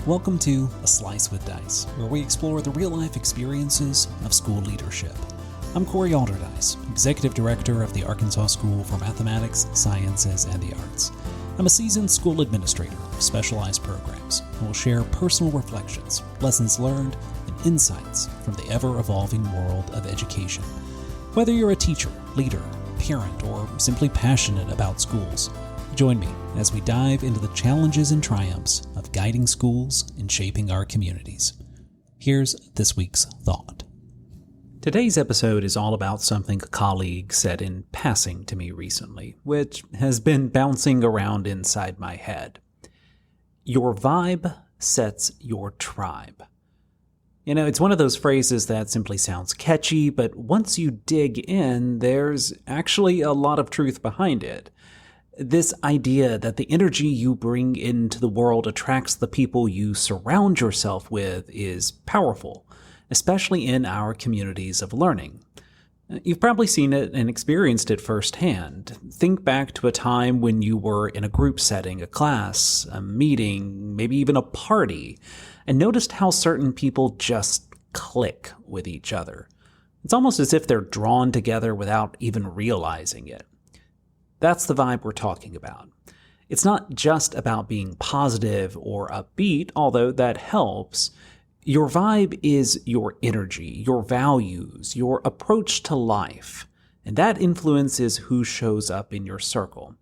Welcome to A Slice with Dice, where we explore the real-life experiences of school leadership. I'm Corey Alderdice, Executive Director of the Arkansas School for Mathematics, Sciences, and the Arts. I'm a seasoned school administrator of specialized programs and will share personal reflections, lessons learned, and insights from the ever-evolving world of education. Whether you're a teacher, leader, parent, or simply passionate about schools, join me as we dive into the challenges and triumphs of guiding schools and shaping our communities. Here's this week's thought. Today's episode is all about something a colleague said in passing to me recently, which has been bouncing around inside my head. Your vibe sets your tribe. You know, it's one of those phrases that simply sounds catchy, but once you dig in, there's actually a lot of truth behind it. This idea that the energy you bring into the world attracts the people you surround yourself with is powerful, especially in our communities of learning. You've probably seen it and experienced it firsthand. Think back to a time when you were in a group setting, a class, a meeting, maybe even a party, and noticed how certain people just click with each other. It's almost as if they're drawn together without even realizing it. That's the vibe we're talking about. It's not just about being positive or upbeat, although that helps. Your vibe is your energy, your values, your approach to life, and that influences who shows up in your circle.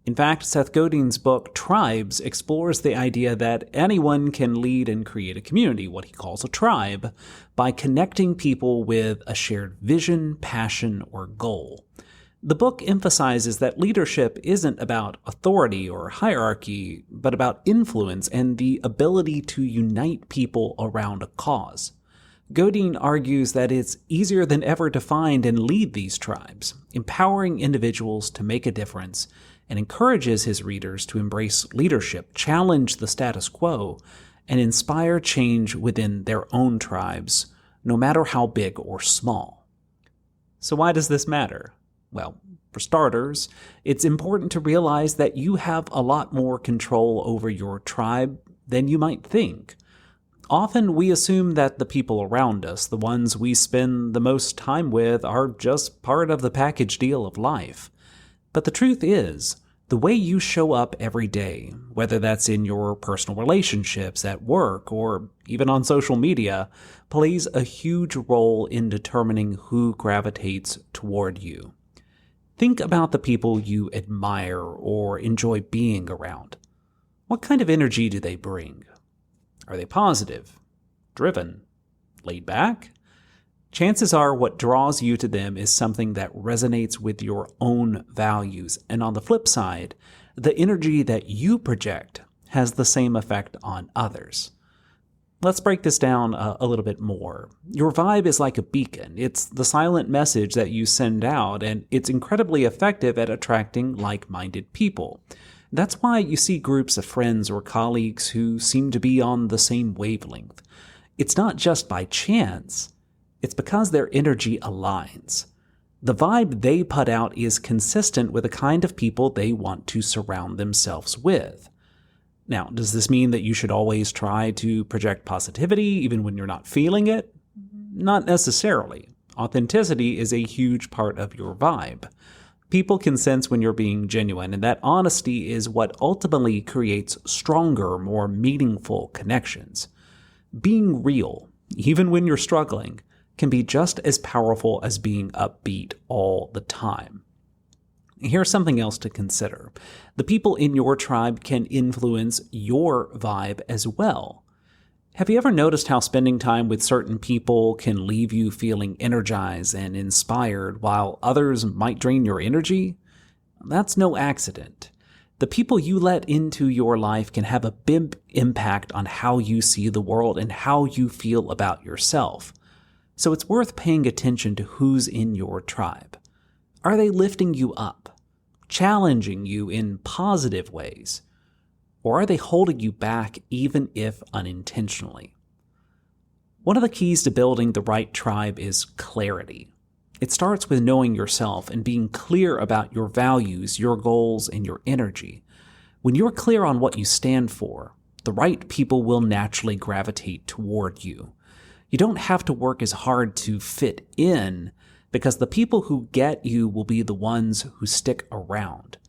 In fact, Seth Godin's book, Tribes, explores the idea that anyone can lead and create a community, what he calls a tribe, by connecting people with a shared vision, passion, or goal. The book emphasizes that leadership isn't about authority or hierarchy, but about influence and the ability to unite people around a cause. Godin argues that it's easier than ever to find and lead these tribes, empowering individuals to make a difference, and encourages his readers to embrace leadership, challenge the status quo, and inspire change within their own tribes, no matter how big or small. So why does this matter? Well, for starters, it's important to realize that you have a lot more control over your tribe than you might think. Often we assume that the people around us, the ones we spend the most time with, are just part of the package deal of life. But the truth is, the way you show up every day, whether that's in your personal relationships, at work, or even on social media, plays a huge role in determining who gravitates toward you. Think about the people you admire or enjoy being around. What kind of energy do they bring? Are they positive, driven, laid back? Chances are what draws you to them is something that resonates with your own values. And on the flip side, the energy that you project has the same effect on others. Let's break this down a little bit more. Your vibe is like a beacon. It's the silent message that you send out, and it's incredibly effective at attracting like-minded people. That's why you see groups of friends or colleagues who seem to be on the same wavelength. It's not just by chance. It's because their energy aligns. The vibe they put out is consistent with the kind of people they want to surround themselves with. Now, does this mean that you should always try to project positivity even when you're not feeling it? Not necessarily. Authenticity is a huge part of your vibe. People can sense when you're being genuine, and that honesty is what ultimately creates stronger, more meaningful connections. Being real, even when you're struggling, can be just as powerful as being upbeat all the time. Here's something else to consider. The people in your tribe can influence your vibe as well. Have you ever noticed how spending time with certain people can leave you feeling energized and inspired while others might drain your energy? That's no accident. The people you let into your life can have a big impact on how you see the world and how you feel about yourself. So it's worth paying attention to who's in your tribe. Are they lifting you up, challenging you in positive ways? Or are they holding you back even if unintentionally? One of the keys to building the right tribe is clarity. It starts with knowing yourself and being clear about your values, your goals, and your energy. When you're clear on what you stand for, the the right people will naturally gravitate toward you. You don't have to work as hard to fit in, because the people who get you will be the ones who stick around.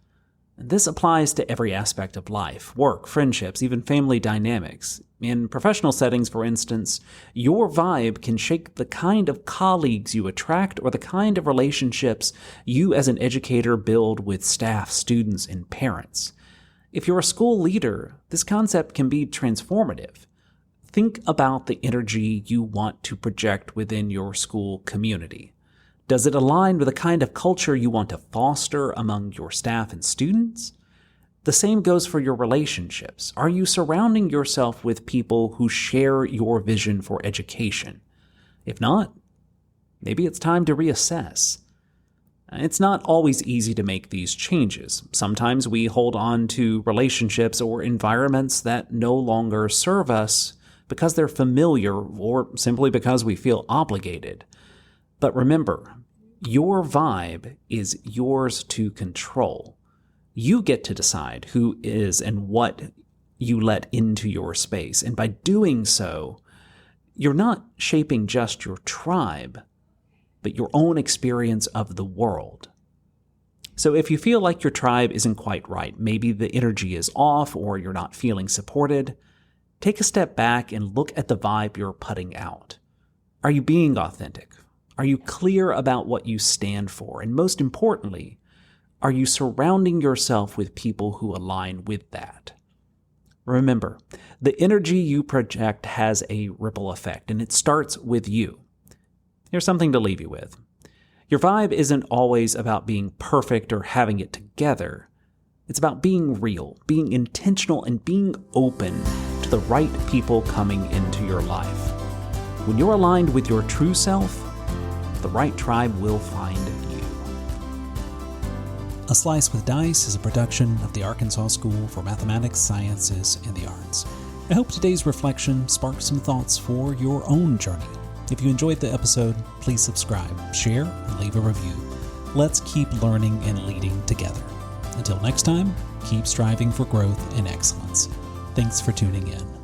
And this applies to every aspect of life: work, friendships, even family dynamics. In professional settings, for instance, your vibe can shape the kind of colleagues you attract or the kind of relationships you as an educator build with staff, students, and parents. If you're a school leader, this concept can be transformative. Think about the energy you want to project within your school community. Does it align with the kind of culture you want to foster among your staff and students? The same goes for your relationships. Are you surrounding yourself with people who share your vision for education? If not, maybe it's time to reassess. It's not always easy to make these changes. Sometimes we hold on to relationships or environments that no longer serve us because they're familiar or simply because we feel obligated. But remember, your vibe is yours to control. You get to decide who is and what you let into your space. And by doing so, you're not shaping just your tribe, but your own experience of the world. So if you feel like your tribe isn't quite right, maybe the energy is off or you're not feeling supported, take a step back and look at the vibe you're putting out. Are you being authentic? Are you clear about what you stand for? And most importantly, are you surrounding yourself with people who align with that? Remember, the energy you project has a ripple effect, and it starts with you. Here's something to leave you with. Your vibe isn't always about being perfect or having it together. It's about being real, being intentional, and being open to the right people coming into your life. When you're aligned with your true self, the right tribe will find you. A Slice with Dice is a production of the Arkansas School for Mathematics, Sciences, and the Arts. I hope today's reflection sparked some thoughts for your own journey. If you enjoyed the episode, please subscribe, share, and leave a review. Let's keep learning and leading together. Until next time, keep striving for growth and excellence. Thanks for tuning in.